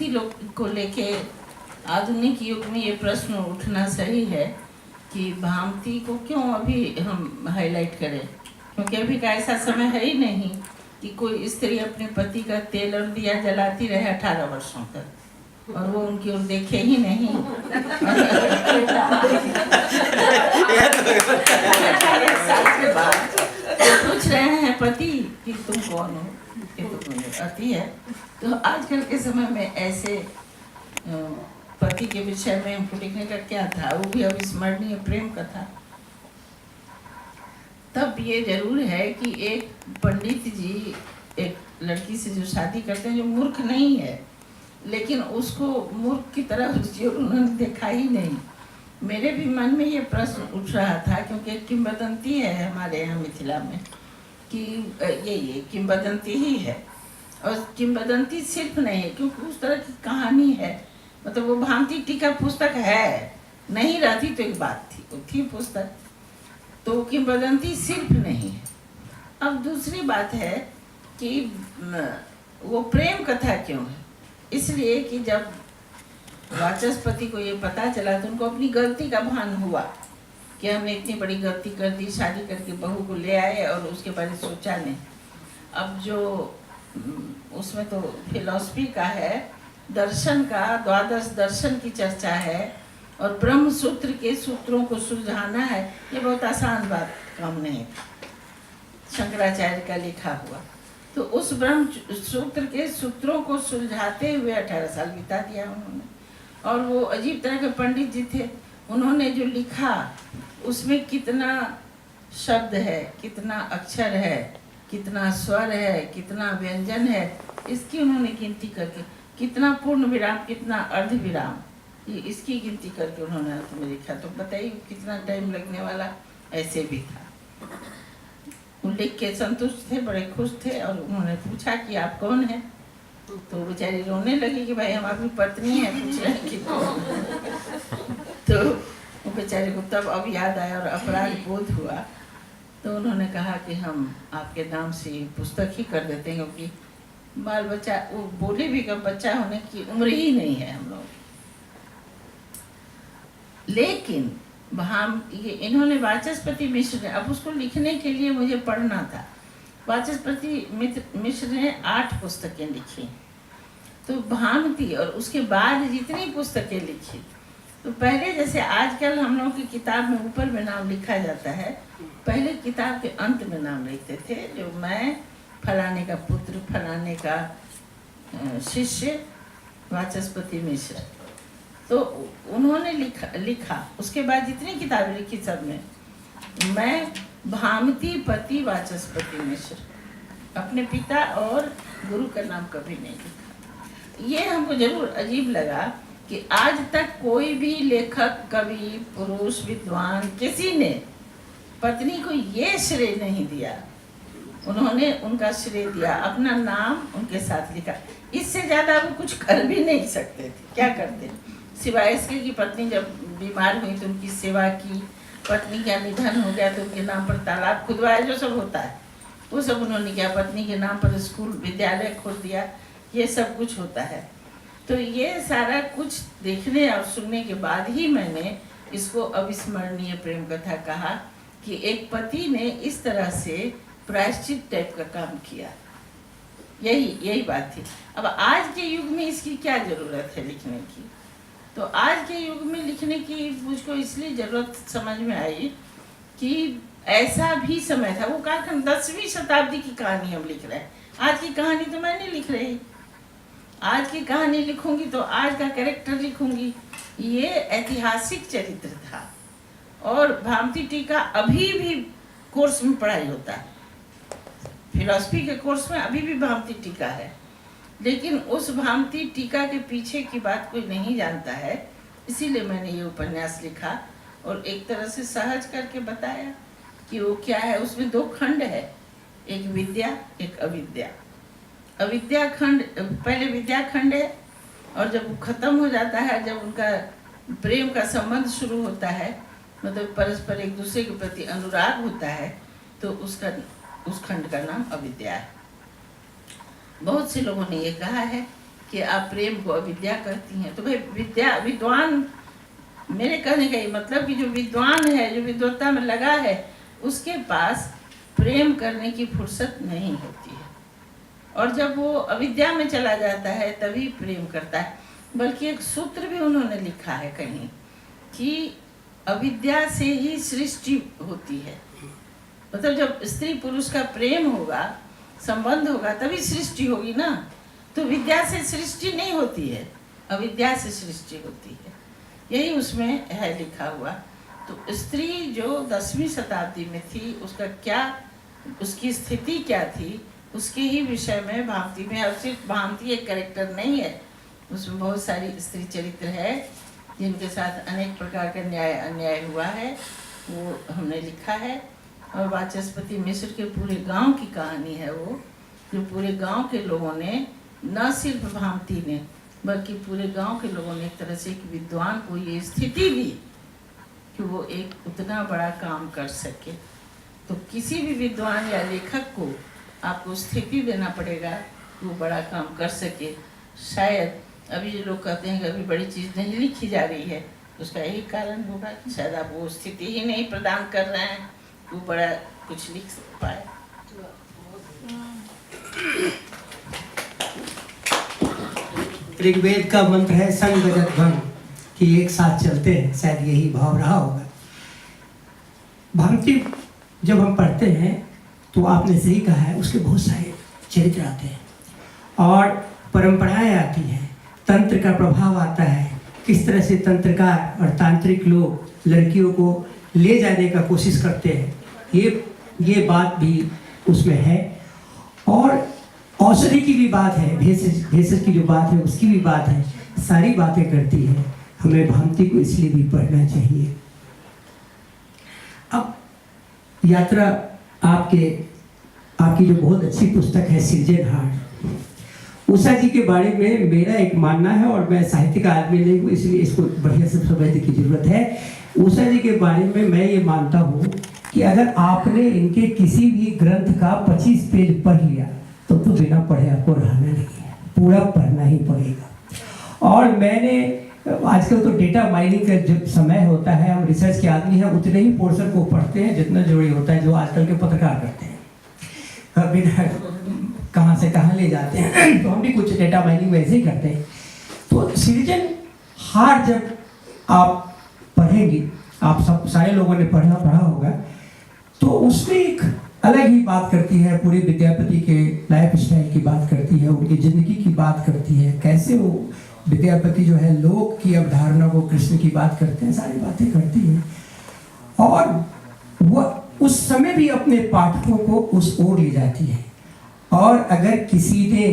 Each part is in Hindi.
भांति लोग को लेके आधुनिक युग में ये प्रश्न उठना सही है कि भांति को क्यों अभी हम हाईलाइट करें, क्योंकि अभी का ऐसा समय है ही नहीं कि कोई स्त्री अपने पति का तेल और दिया जलाती रहे 18 वर्षों तक और वो उनकी ओर देखे ही नहीं। पूछ रहे हैं पति कि तुम कौन हो, कि तुम अति है। तो आजकल के समय में ऐसे पति के विषय में हमको लिखने का क्या था, वो भी अविस्मरणीय प्रेम कथा। तब ये जरूर है कि एक पंडित जी एक लड़की से जो शादी करते हैं जो मूर्ख नहीं है, लेकिन उसको मूर्ख की तरह उन्होंने देखा ही नहीं। मेरे भी मन में ये प्रश्न उठ रहा था, क्योंकि किंवदंती है हमारे यहाँ मिथिला में कि ये किंवदंती ही है। और किंवदंती सिर्फ नहीं है, क्योंकि उस तरह की कहानी है, मतलब वो भांति टीका पुस्तक है, नहीं रहती तो एक बात थी, वो थी पुस्तक, तो किंवदंती सिर्फ नहीं है। अब दूसरी बात है कि वो प्रेम कथा क्यों है, इसलिए कि जब वाचस्पति को ये पता चला तो उनको अपनी गलती का भान हुआ कि हमने इतनी बड़ी गलती कर दी, शादी करके बहू को ले आए और उसके बारे में सोचा नहीं। अब जो उसमें तो फिलॉसफी का है, दर्शन का, द्वादश दर्शन की चर्चा है और ब्रह्म सूत्र के सूत्रों को सुलझाना है, ये बहुत आसान बात काम नहीं है, शंकराचार्य का लिखा हुआ। तो उस ब्रह्म सूत्र के सूत्रों को सुलझाते हुए 18 साल बिता दिया उन्होंने। और वो अजीब तरह के पंडित जी थे, उन्होंने जो लिखा उसमें कितना शब्द है, कितना अक्षर है, कितना स्वर है, कितना व्यंजन है, इसकी उन्होंने गिनती करके, कितना पूर्ण विराम, कितना अर्ध विराम, ये इसकी गिनती करके उन्होंने अंत में लिखा। तो बताइए कितना टाइम लगने वाला ऐसे भी था। वो लिख के संतुष्ट थे, बड़े खुश थे। और उन्होंने पूछा कि आप कौन हैं, तो बेचारी रोने लगी कि भाई हम आपकी पत्नी है, पूछ रहे कि तो वो बेचारे को तब अब याद आया और अपराध बोध हुआ। तो उन्होंने कहा कि हम आपके नाम से पुस्तक ही कर देते हैं, क्योंकि बाल बच्चा, वो बोले भी कब बच्चा होने की उम्र ही नहीं है हम लोग। लेकिन ये इन्होंने वाचस्पति मिश्र ने, अब उसको लिखने के लिए मुझे पढ़ना था, वाचस्पति मिश्र ने 8 पुस्तकें लिखी। तो भामती और उसके बाद जितनी पुस्तकें लिखी, तो पहले जैसे आजकल हम लोग की किताब में ऊपर में नाम लिखा जाता है, पहले किताब के अंत में नाम लिखते थे, जो मैं फलाने का पुत्र, फलाने का शिष्य वाचस्पति मिश्र। तो उन्होंने लिखा उसके बाद जितनी किताबें लिखी सब में मैं भामती पति वाचस्पति मिश्र, अपने पिता और गुरु का नाम कभी नहीं लिखा। ये हमको जरूर अजीब लगा कि आज तक कोई भी लेखक, कवि, पुरुष, विद्वान, किसी ने पत्नी को ये श्रेय नहीं दिया। उन्होंने उनका श्रेय दिया, अपना नाम उनके साथ लिखा। इससे ज्यादा वो कुछ कर भी नहीं सकते थे। क्या करते, सिवाय इसके कि पत्नी जब बीमार हुई तो उनकी सेवा की, पत्नी का निधन हो गया तो उनके नाम पर तालाब खुदवाया, जो सब होता है वो सब उन्होंने किया, पत्नी के नाम पर स्कूल विद्यालय खोल दिया, ये सब कुछ होता है। तो ये सारा कुछ देखने और सुनने के बाद ही मैंने इसको अविस्मरणीय प्रेम कथा कहा कि एक पति ने इस तरह से प्रायश्चित टाइप का काम किया। यही बात थी। अब आज के युग में इसकी क्या जरूरत है लिखने की, तो आज के युग में लिखने की मुझको इसलिए जरूरत समझ में आई कि ऐसा भी समय था। वो कहा 10वीं शताब्दी की कहानी हम लिख रहे हैं, आज की कहानी तो मैं नहीं लिख रही। आज की कहानी लिखूंगी तो आज का कैरेक्टर लिखूंगी। ये ऐतिहासिक चरित्र था और भामती टीका अभी भी कोर्स में पढ़ाई होता है, फिलॉसफी के कोर्स में अभी भी भामती टीका है। लेकिन उस भामती टीका के पीछे की बात कोई नहीं जानता है, इसीलिए मैंने ये उपन्यास लिखा और एक तरह से सहज करके बताया कि वो क्या है। उसमें 2 खंड है, एक विद्या, एक अविद्या। अविद्या खंड, पहले विद्या खंड है, और जब वो खत्म हो जाता है, जब उनका प्रेम का संबंध शुरू होता है, मतलब परस्पर एक दूसरे के प्रति अनुराग होता है, तो उस खंड का नाम अविद्या है। बहुत से लोगों ने ये कहा है कि आप प्रेम को अविद्या कहती हैं। तो भाई विद्वान, मेरे कहने का ये मतलब कि जो विद्वान है, जो विद्वत्ता में लगा है, उसके पास प्रेम करने की फुर्सत नहीं होती है। और जब वो अविद्या में चला जाता है तभी प्रेम करता है। बल्कि एक सूत्र भी उन्होंने लिखा है कहीं कि अविद्या से ही सृष्टि होती है। मतलब जब स्त्री पुरुष का प्रेम होगा, संबंध होगा, तभी सृष्टि होगी ना। तो विद्या से सृष्टि नहीं होती है, अविद्या से सृष्टि होती है। यही उसमें है लिखा हुआ। तो स्त्री जो 10वीं शताब्दी में थी, उसका क्या, उसकी स्थिति क्या थी, उसके ही विषय में भामती में, अब सिर्फ भामती एक कैरेक्टर नहीं है, उसमें बहुत सारी स्त्री चरित्र है जिनके साथ अनेक प्रकार का न्याय अन्याय हुआ है, वो हमने लिखा है। और वाचस्पति मिश्र के पूरे गांव की कहानी है वो, जो पूरे गांव के लोगों ने, न सिर्फ भामती ने बल्कि पूरे गांव के लोगों ने एक तरह से एक विद्वान को ये स्थिति दी कि वो एक उतना बड़ा काम कर सके। तो किसी भी विद्वान या लेखक को आपको स्थिति देना पड़ेगा कि वो बड़ा काम कर सके। शायद अभी जो लोग कहते हैं कि अभी बड़ी चीज़ नहीं लिखी जा रही है, उसका यही कारण होगा कि शायद आप वो स्थिति ही नहीं प्रदान कर रहे हैं, वो बड़ा कुछ लिख पाए। ऋग्वेद का मंत्र है संग गजत भंग, कि एक साथ चलते हैं, शायद यही भाव रहा होगा। भामती जब हम पढ़ते हैं तो आपने सही कहा है, उसके बहुत सारे चरित्र आते हैं और परंपराएं आती हैं, तंत्र का प्रभाव आता है, किस तरह से तंत्रकार और तांत्रिक लोग लड़कियों को ले जाने का कोशिश करते हैं, ये बात भी उसमें है। और औषधि की भी बात है, भेषज की जो बात है उसकी भी बात है, सारी बातें करती है। हमें भामती को इसलिए भी पढ़ना चाहिए। अब यात्रा आपकी जो बहुत अच्छी पुस्तक है सृजनहार, उषा जी के बारे में मेरा एक मानना है, और मैं साहित्य का आदमी नहीं हूँ इसलिए इसको बढ़िया से समझने की जरूरत है। उषा जी के बारे में मैं ये मानता हूँ कि अगर आपने इनके किसी भी ग्रंथ का 25 पेज पढ़ लिया तो बिना पढ़े आपको रहना नहीं है, पूरा पढ़ना ही पड़ेगा। और मैंने आजकल तो डेटा माइनिंग का जब समय होता है, हम रिसर्च के आदमी हैं, उतने ही पोर्शन को पढ़ते हैं जितना जरूरी होता है, जो आजकल के पत्रकार करते हैं, बिना कहाँ से कहाँ ले जाते हैं। तो हम भी कुछ डेटा माइनिंग वैसे ही करते हैं। तो सृजनहार जब आप पढ़ेंगे, आप सब सारे लोगों ने पढ़ा होगा, तो उसमें एक अलग ही बात करती है, पूरे विद्यापति के लाइफ स्टाइल की बात करती है, उनकी जिंदगी की बात करती है, कैसे वो विद्यापति जो है लोक की अवधारणा को कृष्ण की बात करते हैं, सारी बातें करती है। और वह उस समय भी अपने पाठकों को उस ओर ले जाती है। और अगर किसी ने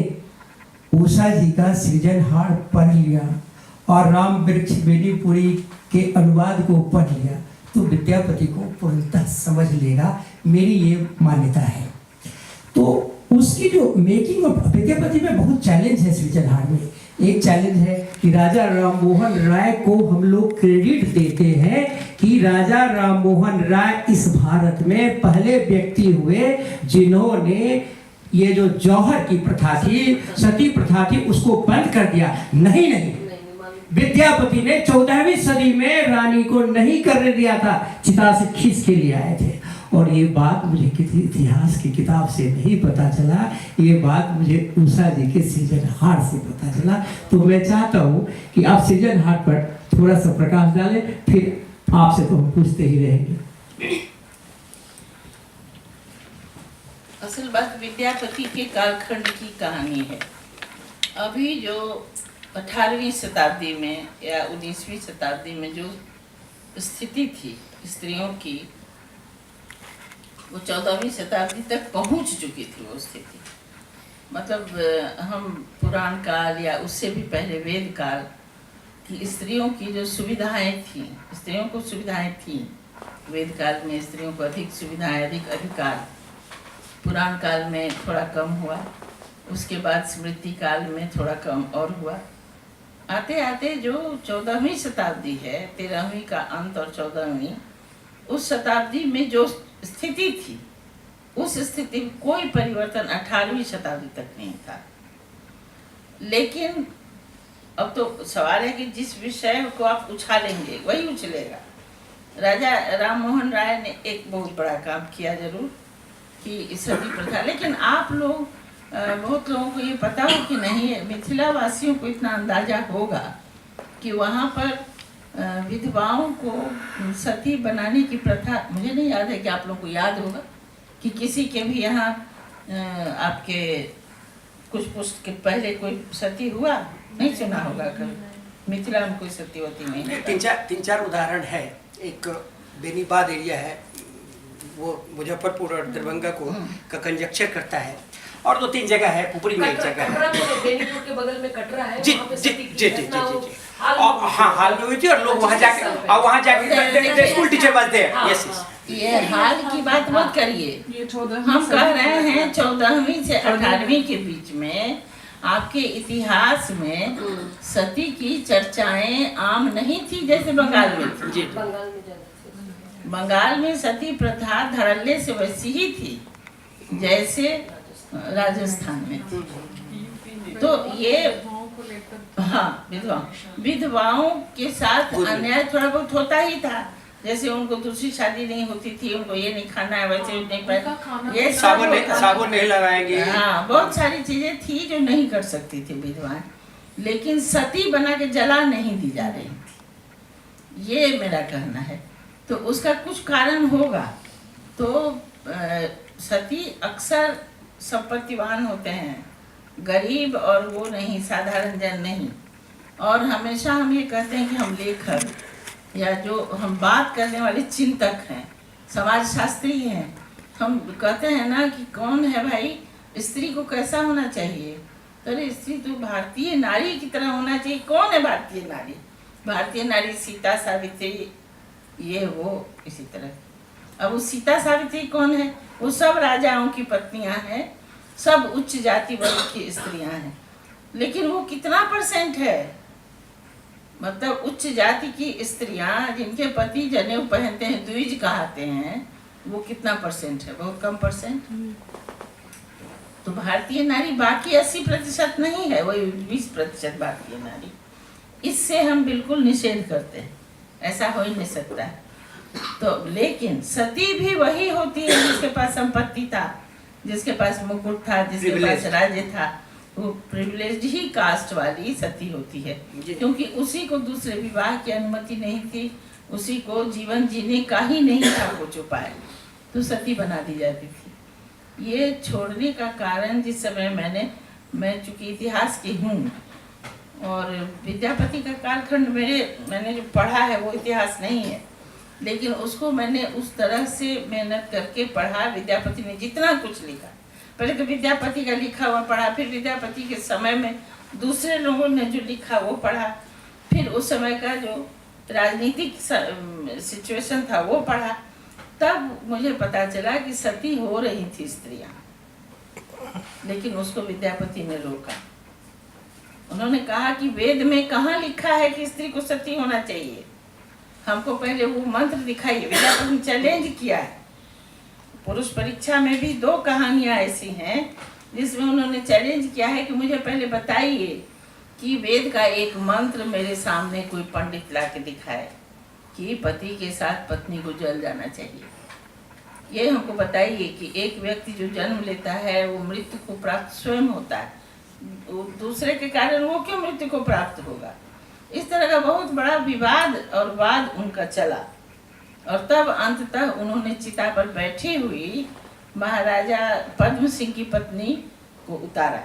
उषा जी का सृजनहार पढ़ लिया और राम वृक्ष बेनीपुरी के अनुवाद को पढ़ लिया तो विद्यापति को पूर्णतः समझ लेगा, मेरी ये मान्यता है। तो उसकी जो मेकिंग ऑफ विद्यापति में बहुत चैलेंज है सृजनहार में। एक चैलेंज है कि राजा राममोहन राय को हम लोग क्रेडिट देते हैं कि राजा राममोहन राय इस भारत में पहले व्यक्ति हुए जिन्होंने ये जो जौहर की प्रथा थी, सती प्रथा थी, उसको बंद कर दिया। नहीं, विद्यापति ने 14वीं सदी में रानी को नहीं करने दिया था, चिता से खींच के लिए आए थे। और ये बात मुझे किसी इतिहास की किताब से नहीं पता चला, ये बात मुझे उषा जी के सृजनहार से पता चला। तो मैं चाहता हूँ कि आप सृजनहार पर थोड़ा सा प्रकाश डालें, फिर आपसे तो हम पूछते ही रहेंगे। असल बात विद्यापति के कालखंड की कहानी है। अभी जो 18वीं शताब्दी में या 19वीं शताब्दी में जो स्थिति थी स्त्रियों की, वो 14वीं शताब्दी तक पहुंच चुकी थी वो स्थिति। मतलब हम पुराण काल या उससे भी पहले वेद काल की स्त्रियों की जो सुविधाएं थी, स्त्रियों को सुविधाएं थी। वेद काल में स्त्रियों को अधिक सुविधाएं, अधिक अधिकार। पुराण काल में थोड़ा कम हुआ, उसके बाद स्मृति काल में थोड़ा कम और हुआ। आते आते जो 14वीं शताब्दी है, 13वीं का अंत और 14वीं, उस शताब्दी में जो स्थिति थी, उस स्थिति में कोई परिवर्तन 18वीं शताब्दी तक नहीं था। लेकिन अब तो सवाल है कि जिस विषय को आप उछालेंगे वही उछलेगा। राजा राम मोहन राय ने एक बहुत बड़ा काम किया जरूर कि सती प्रथा, लेकिन आप लोग बहुत लोगों को ये पता हो कि नहीं है, मिथिला वासियों को इतना अंदाजा होगा कि वहाँ पर विधवाओं को सती बनाने की प्रथा, मुझे नहीं याद है कि आप लोगों को याद होगा कि किसी के भी यहाँ आपके कुछ पुष्ट के पहले कोई सती हुआ, नहीं सुना होगा कभी मिथिला में कोई सती होती नहीं। तीन चार उदाहरण है। एक बेनीबाद एरिया है, वो मुजफ्फरपुर और दरभंगा को का कंजक्चर करता है, और 2-3 जगह है, पुपरी में एक जगह है, बेनीपुर के बगल में कटरा है, जी जी जी जी जी जी, और हाँ हाल में हुई थी, और लोग वहाँ जाके स्कूल टीचर बनते हैं। यस यस, ये हाल की बात मत करिए, हम कह रहे हैं 14वीं से 18वीं के बीच में आपके इतिहास में सती की चर्चाएं आम नहीं थी जैसे बंगाल में थी। बंगाल में सती प्रथा धड़ल्ले से वैसी ही थी जैसे राजस्थान में थी। तो ये हाँ, विधवाओं के साथ अन्याय थोड़ा बहुत होता ही था, जैसे उनको दूसरी शादी नहीं होती थी, उनको ये नहीं खाना है, वैसे नहीं पाए, ये साबुन नहीं लगाएंगे, हाँ बहुत सारी चीजें थी जो नहीं कर सकती थी विधवाएं, लेकिन सती बना के जला नहीं दी जा रही थी, ये मेरा कहना है। तो उसका कुछ कारण होगा। तो सती अक्सर संपत्तिवान होते हैं, गरीब और वो नहीं, साधारण जन नहीं। और हमेशा हम ये कहते हैं कि हम लेखक या जो हम बात करने वाले चिंतक हैं, समाजशास्त्री हैं, हम कहते हैं ना कि कौन है भाई, स्त्री को कैसा होना चाहिए, तो अरे स्त्री तो भारतीय नारी की तरह होना चाहिए। कौन है भारतीय नारी? भारतीय नारी सीता, सावित्री, ये वो इसी तरह। अब वो सीता सावित्री कौन है? वो सब राजाओं की पत्नियां हैं, सब उच्च जाति वर्ग की स्त्रियां हैं, लेकिन वो कितना % है? मतलब उच्च जाति की स्त्रियां जिनके पति जनेऊ पहनते हैं, द्विज कहते हैं, वो कितना % है? बहुत कम %। तो भारतीय नारी बाकी 80% नहीं है, वही 20% भारतीय नारी। इससे हम बिल्कुल निषेध करते हैं, ऐसा हो ही नहीं सकता है। तो लेकिन सती भी वही होती है जिसके पास संपत्ति था, जिसके पास मुकुट था, जिसके पास राज्य था, वो प्रिविलेज ही कास्ट वाली सती होती है, क्योंकि उसी को दूसरे विवाह की अनुमति नहीं थी, उसी को जीवन जीने का ही नहीं था कुछ उपाय, तो सती बना दी जाती थी। ये छोड़ने का कारण जिस समय मैं चूंकि इतिहास की हूँ और विद्यापति का कालखंड मैंने जो पढ़ा है वो इतिहास नहीं है, लेकिन उसको मैंने उस तरह से मेहनत करके पढ़ा। विद्यापति ने जितना कुछ लिखा, पहले तो विद्यापति का लिखा हुआ पढ़ा, फिर विद्यापति के समय में दूसरे लोगों ने जो लिखा वो पढ़ा, फिर उस समय का जो राजनीतिक सिचुएशन था वो पढ़ा, तब मुझे पता चला कि सती हो रही थी स्त्रियां, लेकिन उसको विद्यापति ने रोका। उन्होंने कहा कि वेद में कहाँ लिखा है कि स्त्री को सती होना चाहिए, हमको पहले वो मंत्र दिखाइए। विद्यापति ने चैलेंज किया है। पुरुष परीक्षा में भी 2 कहानियां ऐसी हैं जिसमें उन्होंने चैलेंज किया है कि मुझे पहले बताइए कि वेद का एक मंत्र मेरे सामने कोई पंडित ला के दिखाए कि पति के साथ पत्नी को जल जाना चाहिए। ये हमको बताइए कि एक व्यक्ति जो जन्म लेता है वो मृत्यु को प्राप्त स्वयं होता है, दूसरे के कारण वो क्यों मृत्यु को प्राप्त होगा? इस तरह का बहुत बड़ा विवाद और वाद उनका चला, और तब अंततः उन्होंने चिता पर बैठी हुई महाराजा पद्म सिंह की पत्नी को उतारा।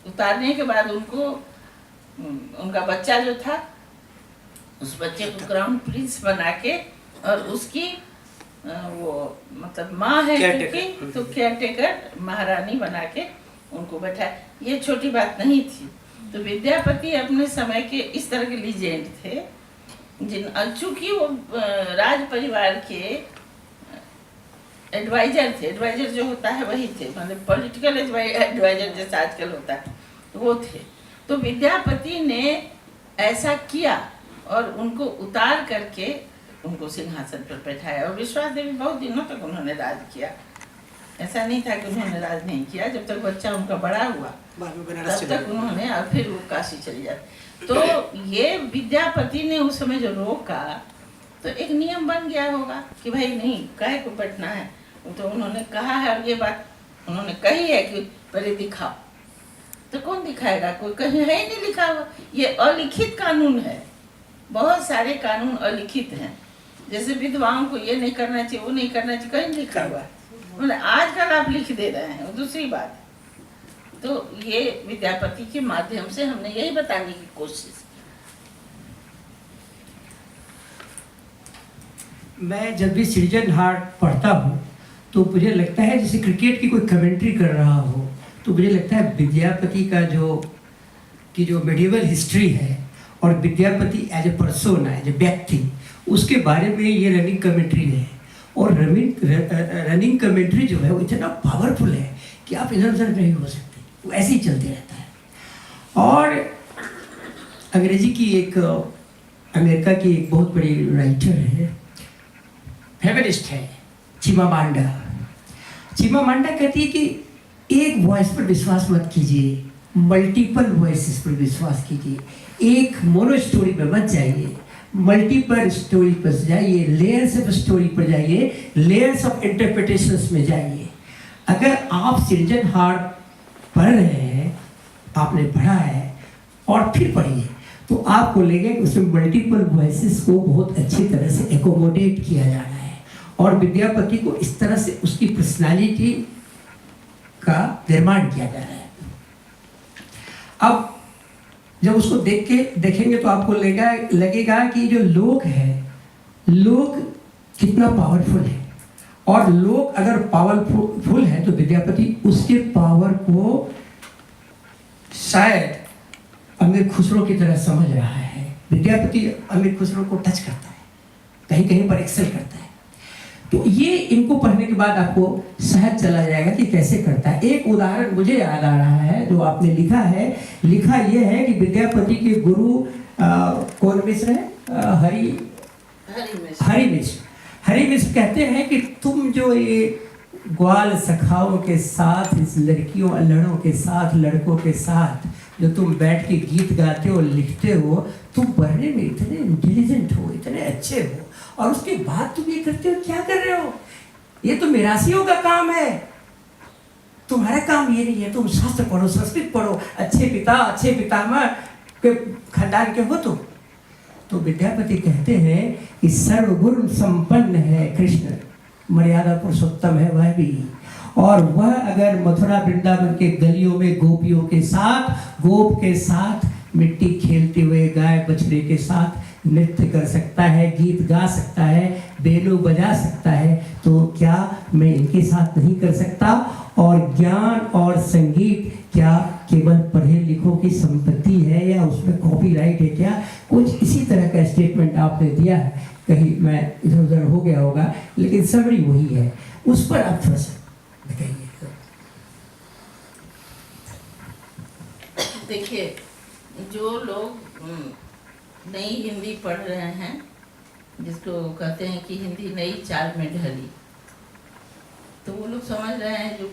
उतारने के बाद उनको उनका बच्चा जो था, उस बच्चे को क्राउन प्रिंस बना के, और उसकी वो मतलब माँ है क्योंकि, तो केयरटेकर महारानी बना के उनको बैठाया। ये छोटी बात नहीं थी। तो विद्यापति अपने समय के इस तरह के लीजेंड थे, चूंकि वो राज परिवार के एडवाइजर थे। एडवाइजर जो होता है वही थे, मतलब पॉलिटिकल एडवाइजर जैसा आजकल होता है वो थे। तो विद्यापति ने ऐसा किया और उनको उतार करके उनको सिंहासन पर बैठाया, और विश्वास देवी बहुत दिनों तक उन्होंने राज किया। ऐसा नहीं था कि उन्होंने राज नहीं किया। जब तक बच्चा उनका बड़ा हुआ बाद में बनारस तब चले तक गए। उन्होंने, और फिर वो काशी चली जाती। तो ये विद्यापति ने उस समय जो रोका, तो एक नियम बन गया होगा कि भाई नहीं, काहे को बैठना है। तो उन्होंने कहा है, और ये बात उन्होंने कही है कि पहले दिखाओ। तो कौन दिखाएगा? कोई कहीं है ही नहीं लिखा हुआ। ये अलिखित कानून है। बहुत सारे कानून अलिखित हैं। जैसे विधवाओं को ये नहीं करना चाहिए, वो नहीं करना चाहिए, कहीं लिखा हुआ है। मतलब आजकल आप लिख दे रहे हैं, वो दूसरी बात है। तो ये विद्यापति के माध्यम से हमने यही बताने की कोशिश। मैं जब भी सिटीजन हार्ट पढ़ता हूँ तो मुझे लगता है जैसे क्रिकेट की कोई कमेंट्री कर रहा हो, तो मुझे लगता है विद्यापति का जो मेडिवल हिस्ट्री है और Vidyapati as a person, as a व्यक्ति, उसके बारे में ये रनिंग कमेंट्री है। और रनिंग कमेंट्री जो है वो इतना पावरफुल है कि आप इधर उधर नहीं हो सकते, वो ऐसे ही चलते रहता है। और अंग्रेजी की अमेरिका की एक बहुत बड़ी राइटर है, फेमिनिस्ट है, चिमामांडा। चिमामांडा कहती है कि एक वॉइस पर विश्वास मत कीजिए, मल्टीपल वॉइसेस पर विश्वास कीजिए। एक मोनो स्टोरी पर मत जाइए, मल्टीपल स्टोरी पर जाइए, लेयर्स ऑफ स्टोरी पर जाइए, लेयर्स ऑफ इंटरप्रिटेशंस में जाइए। अगर आप सिटीजन हार्ट पढ़ रहे हैं, आपने पढ़ा है और फिर पढ़िए, तो आपको लगेगा कि उसमें मल्टीपल वॉइसेस को बहुत अच्छी तरह से एकोमोडेट किया जा रहा है। और विद्यापति को इस तरह से उसकी पर्सनालिटी का निर्माण किया जा रहा है। अब जब उसको देखेंगे तो आपको लगेगा कि जो लोग कितना पावरफुल है। और लोग अगर पावरफुल है तो विद्यापति उसके पावर को शायद अमीर खुसरो की तरह समझ रहा है। विद्यापति अमीर खुसरो को टच करता है, कहीं कहीं पर एक्सेल करता है। तो ये इनको पढ़ने के बाद आपको सहज चला जाएगा कि कैसे करता है। एक उदाहरण मुझे याद आ रहा है जो आपने लिखा है। लिखा ये है कि विद्यापति के गुरु कौन मिश्र है? हरि मिश्र कहते हैं कि तुम जो ये ग्वाल सखाओं के साथ, इस लड़कियों लड़कों के साथ जो तुम बैठ के गीत गाते हो, लिखते हो, तुम पढ़ने में इतने इंटेलिजेंट हो, इतने अच्छे हो, और उसके बाद तुम ये करते हो, क्या कर रहे हो? ये तो मिरासियों का काम है, तुम्हारा काम ये नहीं है। तुम शास्त्र पढ़ो, संस्कृत पढ़ो, अच्छे पितामह के खानदान के हो तुम। तो विद्यापति कहते हैं कि सर्वगुण संपन्न है कृष्ण, मर्यादा पुरुषोत्तम है वह भी। और वह अगर मथुरा वृंदावन के गलियों में गोप के साथ मिट्टी खेलते हुए, गाय बछड़े के साथ नृत्य कर सकता है, गीत गा सकता है, बेलू बजा सकता है, तो क्या मैं इनके साथ नहीं कर सकता? और ज्ञान और संगीत क्या केवल पढ़े लिखों की संपत्ति है या उसमें कॉपीराइट है क्या? कुछ इसी तरह का स्टेटमेंट आपने दिया है। कहीं मैं इधर उधर हो गया होगा, लेकिन समरी वही है। उस पर आप थोड़ा सा बताइए। देखिए, जो लोग नई हिंदी पढ़ रहे हैं, जिसको कहते हैं कि हिंदी नई चाल में ढली, तो वो लोग समझ रहे हैं जो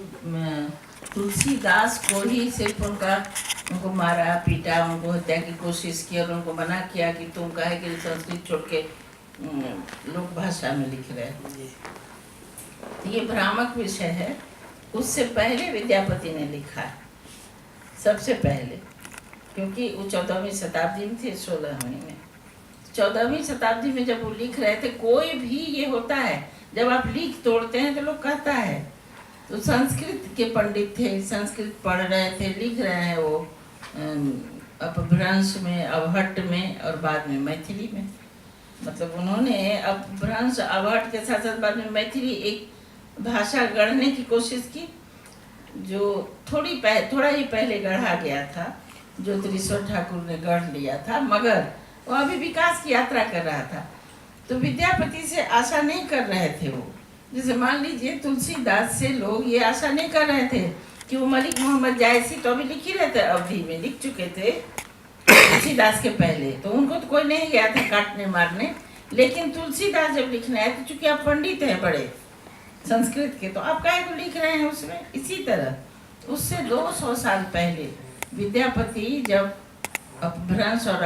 तुलसीदास को ही सिर्फ उनको मारा पीटा, उनको हत्या की कोशिश की और उनको मना किया कि तुम काहे कि संस्कृत छोड़ के लोक भाषा में लिख रहे हैं। तो ये भ्रामक विषय है। उससे पहले विद्यापति ने लिखा है, सबसे पहले, क्योंकि वो 14वीं शताब्दी में थे, 16वीं में। 14वीं शताब्दी में जब वो लिख रहे थे, कोई भी ये होता है जब आप लिख तोड़ते हैं तो लोग कहता है। तो संस्कृत के पंडित थे, संस्कृत पढ़ रहे थे, लिख रहे हैं वो अपभ्रंश में, अवहट्ट में और बाद में मैथिली में। मतलब उन्होंने अपभ्रंश अवहट्ट के साथ साथ बाद में मैथिली एक भाषा गढ़ने की कोशिश की, जो थोड़ा ही पहले गढ़ा गया था, जो त्रिश्वर ठाकुर ने गढ़ लिया था, मगर वो अभी विकास की यात्रा कर रहा था। तो विद्यापति से आशा नहीं कर रहे थे वो। जैसे मान लीजिए तुलसीदास से लोग ये आशा नहीं कर रहे थे कि वो मलिक मोहम्मद जायसी तो अभी लिख ही रहे थे, अवधि में लिख चुके थे तुलसीदास के पहले, तो उनको तो कोई नहीं गया था काटने मारने। लेकिन तुलसीदास जब लिखना है तो चूंकि आप पंडित हैं बड़े, संस्कृत के, तो आप काहे को लिख रहे हैं उसमें? इसी तरह उससे 200 साल पहले विद्यापति जब अपभ्रंश और